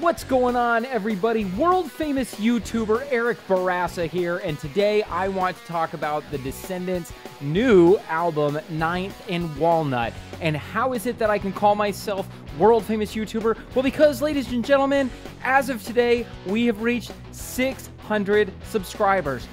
What's going on, everybody? World famous YouTuber Eric Barassa here, and today I want to talk about the Descendents' new album, 9th and Walnut. And how is it that I can call myself world famous YouTuber? Well, because, ladies and gentlemen, as of today, we have reached 600 subscribers.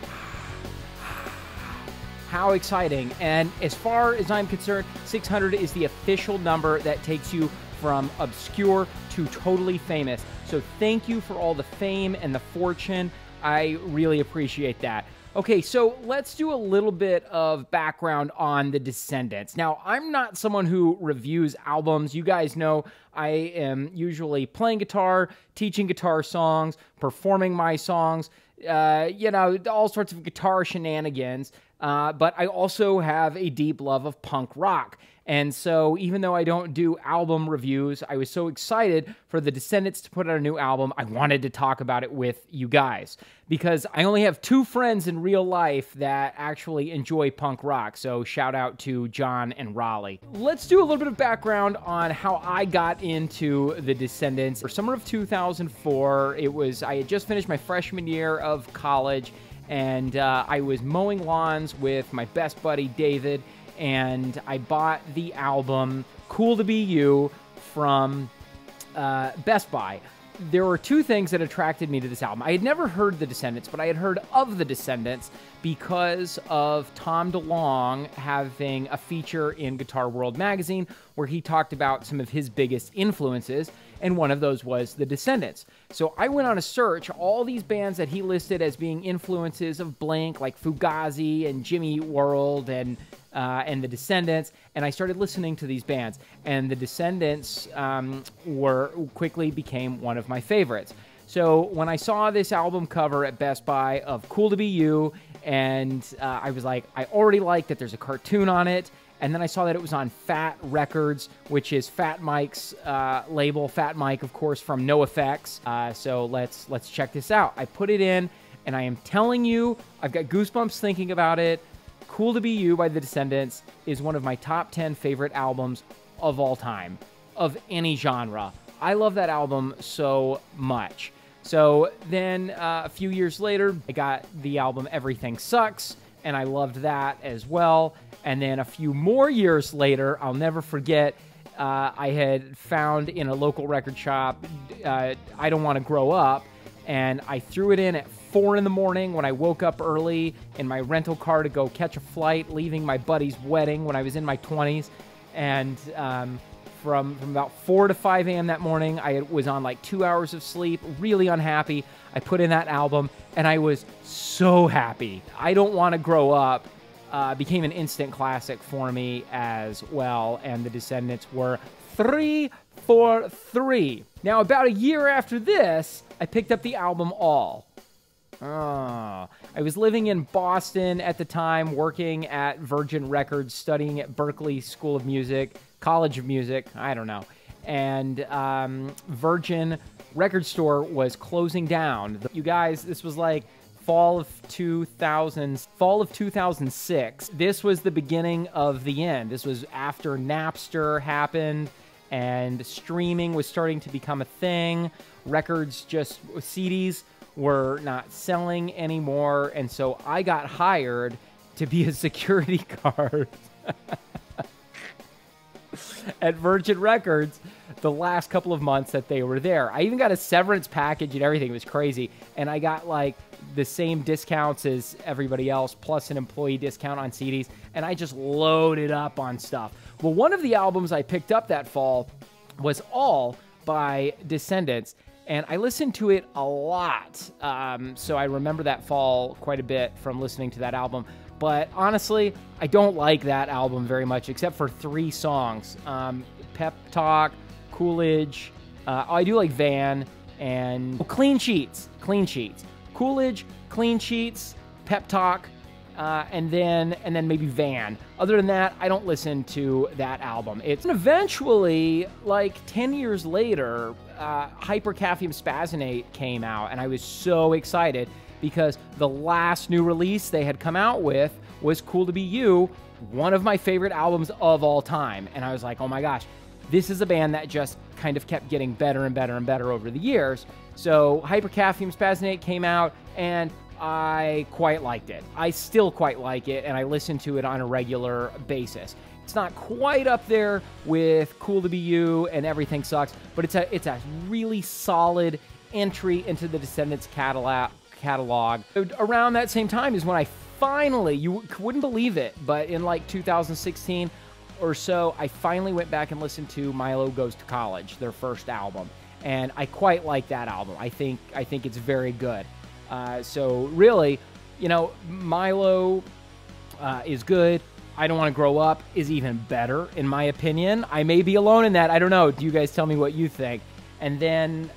How exciting. And as far as I'm concerned, 600 is the official number that takes you from obscure to totally famous. So thank you for all the fame and the fortune. I really appreciate that. Okay, so let's do a little bit of background on the Descendents. Now, I'm not someone who reviews albums. You guys know I am usually playing guitar, teaching guitar songs, performing my songs, all sorts of guitar shenanigans. But I also have a deep love of punk rock. And so even though I don't do album reviews, I was so excited for the Descendents to put out a new album. I wanted to talk about it with you guys because I only have two friends in real life that actually enjoy punk rock. So shout out to John and Raleigh. Let's do a little bit of background on how I got into the Descendents. For summer of 2004, I had just finished my freshman year of college, and I was mowing lawns with my best buddy, David, and I bought the album Cool to Be You from Best Buy. There were two things that attracted me to this album. I had never heard the Descendents, but I had heard of the Descendents because of Tom DeLonge having a feature in Guitar World magazine where he talked about some of his biggest influences, and one of those was the Descendents. So I went on a search, all these bands that he listed as being influences of Blink, like Fugazi and Jimmy Eat World and the Descendents, and I started listening to these bands, and the Descendents quickly became one of my favorites. So when I saw this album cover at Best Buy of Cool to Be You, and I was like, I already like that there's a cartoon on it, and then I saw that it was on Fat Records, which is Fat Mike's label. Fat Mike, of course, from NoFX. So let's check this out. I put it in, and I am telling you, I've got goosebumps thinking about it. Cool to Be You by the Descendents is one of my top 10 favorite albums of all time, of any genre. I love that album so much. So then a few years later, I got the album Everything Sucks, and I loved that as well. And then a few more years later, I'll never forget, I had found in a local record shop, I Don't Want to Grow Up, and I threw it in at 4 in the morning when I woke up early in my rental car to go catch a flight, leaving my buddy's wedding when I was in my 20s. And from about 4 to 5 a.m. that morning, I was on like 2 hours of sleep, really unhappy. I put in that album, and I was so happy. I Don't Want to Grow Up became an instant classic for me as well, and the Descendents were 3 for 3. Now, about a year after this, I picked up the album All. I was living in Boston at the time, working at Virgin Records, studying at Berklee School of Music, College of Music, I don't know. And Virgin Record Store was closing down. You guys, this was like fall of 2006. This was the beginning of the end. This was after Napster happened and streaming was starting to become a thing. CDs were not selling anymore, and so I got hired to be a security guard at Virgin Records the last couple of months that they were there. I even got a severance package and everything. It was crazy, and I got like the same discounts as everybody else, plus an employee discount on CDs, and I just loaded up on stuff. Well, one of the albums I picked up that fall was All by Descendents, and I listened to it a lot. So I remember that fall quite a bit from listening to that album. But honestly, I don't like that album very much, except for 3 songs. Pep Talk, Coolidge, I do like Van, and Clean Sheets. Coolidge, Clean Sheets, Pep Talk, and then maybe Van. Other than that, I don't listen to that album. It's eventually, like 10 years later, Hypercapnium Spazionate came out, and I was so excited because the last new release they had come out with was Cool to Be You, one of my favorite albums of all time. And I was like, oh my gosh, this is a band that just kind of kept getting better and better and better over the years. So Hypercapnium Spasmodate came out, and I quite liked it. I still quite like it, and I listen to it on a regular basis. It's not quite up there with Cool to Be You and Everything Sucks, but it's a really solid entry into the Descendents catalog. Around that same time is when I finally, you wouldn't believe it, but in like 2016 or so, I finally went back and listened to Milo Goes to College, their first album, and I quite like that album. I think it's very good. So really, you know, Milo is good. I Don't Want to Grow Up is even better, in my opinion. I may be alone in that. I don't know. Do you guys tell me what you think? And then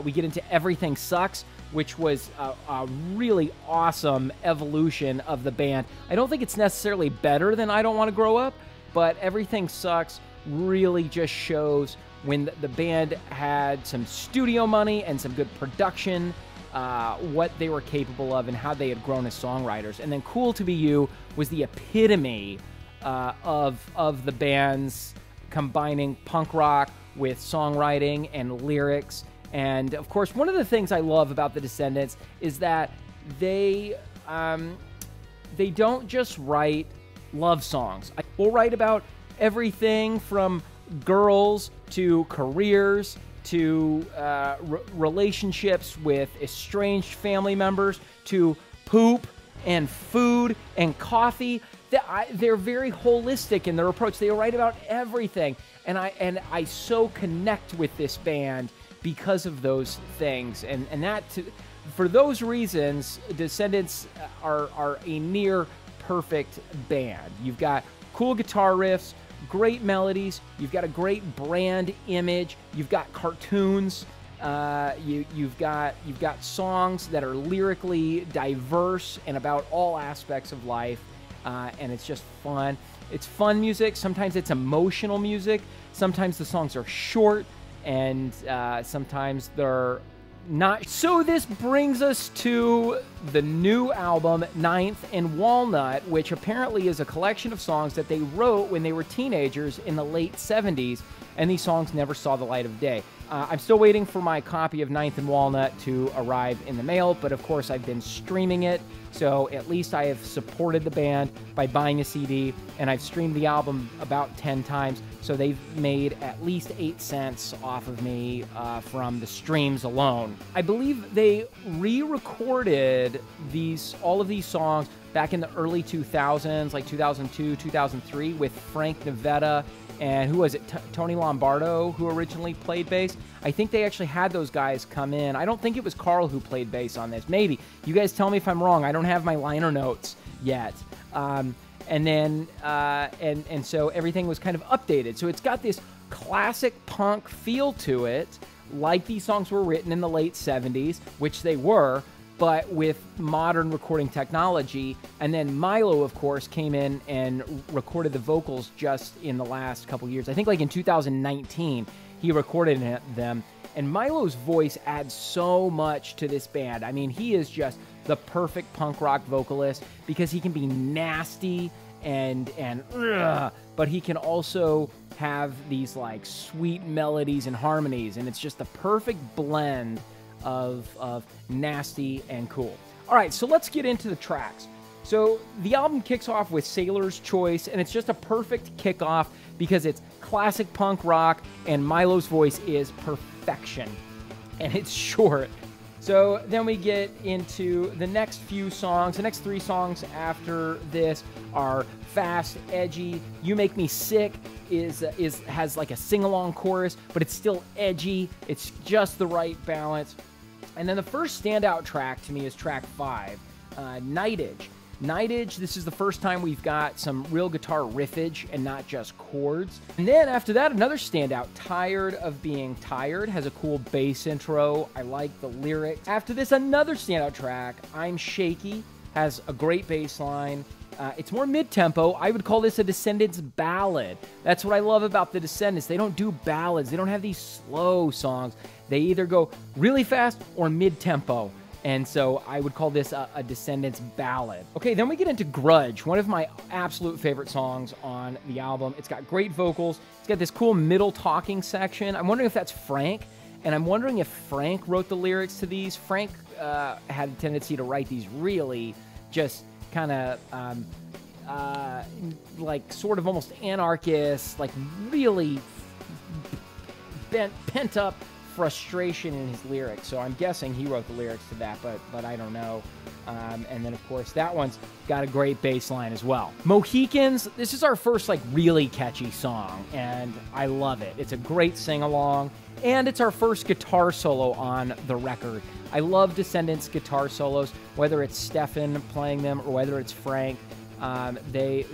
we get into Everything Sucks, which was a really awesome evolution of the band. I don't think it's necessarily better than I Don't Want to Grow Up, but Everything Sucks really just shows when the band had some studio money and some good production, what they were capable of and how they had grown as songwriters. And then Cool to Be You was the epitome of the band's combining punk rock with songwriting and lyrics. And of course, one of the things I love about the Descendents is that they don't just write love songs. We'll write about everything from girls to careers to relationships with estranged family members, to poop and food and coffee. They're very holistic in their approach. They write about everything, and I so connect with this band because of those things, and for those reasons, Descendents are a near perfect band. You've got cool guitar riffs, great melodies, you've got a great brand image, you've got cartoons, you've got songs that are lyrically diverse and about all aspects of life, and it's just fun. It's fun music. Sometimes it's emotional music. Sometimes the songs are short, and sometimes they're not. So this brings us to the new album, 9th and Walnut, which apparently is a collection of songs that they wrote when they were teenagers in the late 70s, and these songs never saw the light of day. I'm still waiting for my copy of 9th and Walnut to arrive in the mail, but of course I've been streaming it, so at least I have supported the band by buying a CD, and I've streamed the album about 10 times, so they've made at least 8 cents off of me from the streams alone. I believe they re-recorded all of these songs back in the early 2000s, like 2002, 2003, with Frank Navetta and who was it? Tony Lombardo, who originally played bass. I think they actually had those guys come in. I don't think it was Carl who played bass on this. Maybe. You guys tell me if I'm wrong. I don't have my liner notes yet. And so everything was kind of updated. So it's got this classic punk feel to it, like these songs were written in the late 70s, which they were, but with modern recording technology. And then Milo, of course, came in and recorded the vocals just in the last couple years. I think like in 2019, he recorded them. And Milo's voice adds so much to this band. I mean, he is just the perfect punk rock vocalist because he can be nasty but he can also have these like sweet melodies and harmonies, and it's just the perfect blend of nasty and cool. All right, so let's get into the tracks. So the album kicks off with Sailor's Choice, and it's just a perfect kickoff because it's classic punk rock, and Milo's voice is perfection, and it's short. So then we get into the next few songs. The next 3 songs after this are fast, edgy. You Make Me Sick has like a sing-along chorus, but it's still edgy. It's just the right balance. And then the first standout track to me is track 5, Nightage. Nightage, this is the first time we've got some real guitar riffage and not just chords. And then after that, another standout, Tired of Being Tired, has a cool bass intro. I like the lyrics. After this, another standout track, I'm Shaky, has a great bass line. It's more mid-tempo. I would call this a Descendents ballad. That's what I love about the Descendents. They don't do ballads. They don't have these slow songs. They either go really fast or mid-tempo. And so I would call this a Descendents ballad. Okay, then we get into Grudge, one of my absolute favorite songs on the album. It's got great vocals. It's got this cool middle talking section. I'm wondering if that's Frank, and I'm wondering if Frank wrote the lyrics to these. Frank had a tendency to write these really just kind of like sort of almost anarchist, like really pent up frustration in his lyrics. So I'm guessing he wrote the lyrics to that, but I don't know. And then, of course, that one's got a great bass line as well. Mohicans, this is our first, like, really catchy song, and I love it. It's a great sing-along, and it's our first guitar solo on the record. I love Descendents guitar solos, whether it's Stefan playing them or whether it's Frank. They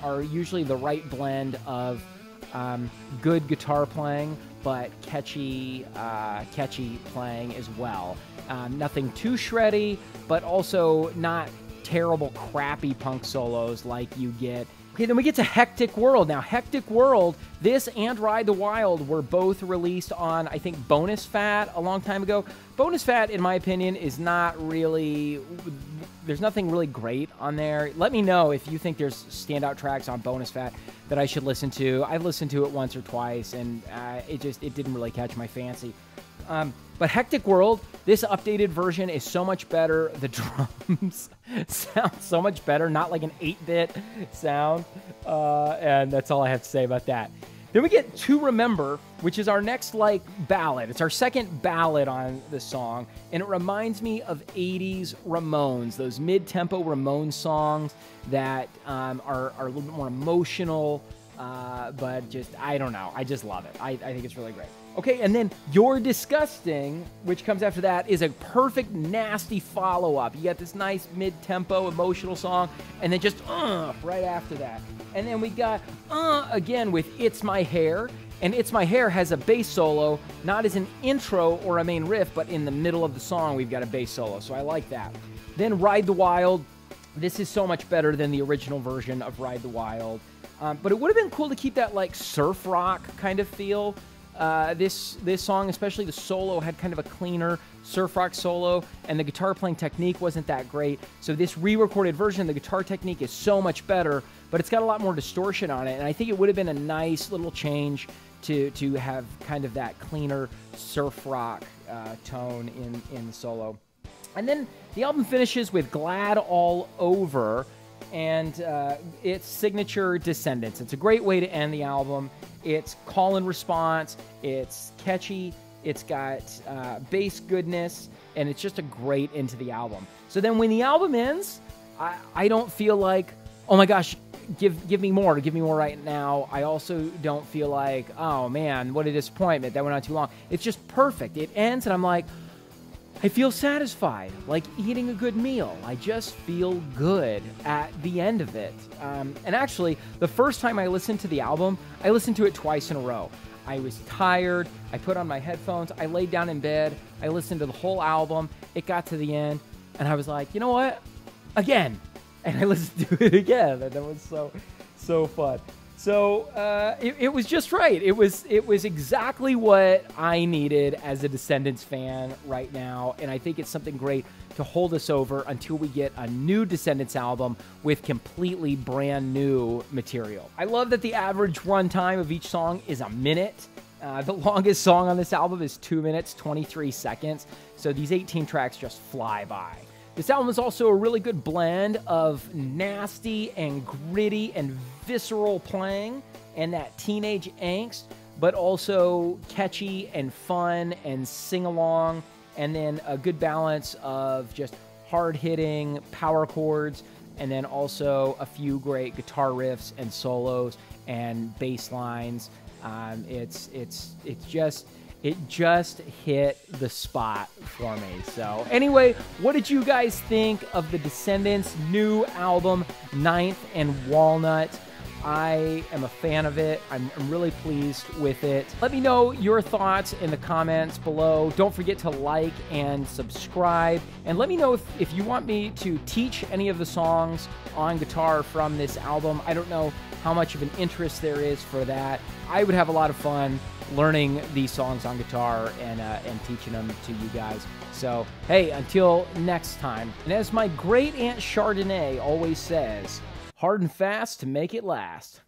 are usually the right blend of good guitar playing, but catchy playing as well. Nothing too shreddy, but also not terrible, crappy punk solos like you get. Okay, then we get to Hectic World. Now, Hectic World, this and Ride the Wild were both released on, I think, Bonus Fat a long time ago. Bonus Fat, in my opinion, is not really... There's nothing really great on there. Let me know if you think there's standout tracks on Bonus Fat that I should listen to. I've listened to it once or twice, and it didn't really catch my fancy. But Hectic World, this updated version is so much better. The drums sound so much better, not like an 8-bit sound. And that's all I have to say about that. Then we get To Remember, which is our next, like, ballad. It's our second ballad on the song, and it reminds me of 80s Ramones, those mid-tempo Ramones songs that are a little bit more emotional, but just, I don't know. I just love it. I think it's really great. Okay, and then You're Disgusting, which comes after that, is a perfect, nasty follow-up. You got this nice mid-tempo emotional song, and then just right after that. And then we got again with It's My Hair, and It's My Hair has a bass solo, not as an intro or a main riff, but in the middle of the song we've got a bass solo, so I like that. Then Ride the Wild. This is so much better than the original version of Ride the Wild. But it would have been cool to keep that, like, surf rock kind of feel. This song, especially the solo, had kind of a cleaner surf rock solo, and the guitar playing technique wasn't that great. So this re-recorded version, the guitar technique is so much better, but it's got a lot more distortion on it, and I think it would have been a nice little change to have kind of that cleaner surf rock tone in the solo. And then the album finishes with Glad All Over, and its signature Descendents. It's a great way to end the album. It's call and response, it's catchy, it's got bass goodness, and it's just a great end to the album. So then when the album ends, I don't feel like, oh my gosh, give me more right now. I also don't feel like, oh man, what a disappointment, that went on too long. It's just perfect. It ends and I'm like, I feel satisfied, like eating a good meal. I just feel good at the end of it. And actually, the first time I listened to the album, I listened to it twice in a row. I was tired. I put on my headphones. I laid down in bed. I listened to the whole album. It got to the end, and I was like, you know what? Again. And I listened to it again, and that was so fun. So it was just right. It was exactly what I needed as a Descendents fan right now, and I think it's something great to hold us over until we get a new Descendents album with completely brand new material. I love that the average runtime of each song is a minute. The longest song on this album is 2 minutes, 23 seconds, so these 18 tracks just fly by. This album is also a really good blend of nasty and gritty and visceral playing and that teenage angst, but also catchy and fun and sing-along, and then a good balance of just hard-hitting power chords, and then also a few great guitar riffs and solos and bass lines. It just hit the spot for me. So anyway, what did you guys think of the Descendents' new album, 9th and Walnut? I am a fan of it. I'm really pleased with it. Let me know your thoughts in the comments below. Don't forget to like and subscribe. And let me know if you want me to teach any of the songs on guitar from this album. I don't know how much of an interest there is for that. I would have a lot of fun learning these songs on guitar and teaching them to you guys. So, hey, until next time. And as my great Aunt Chardonnay always says, hard and fast to make it last.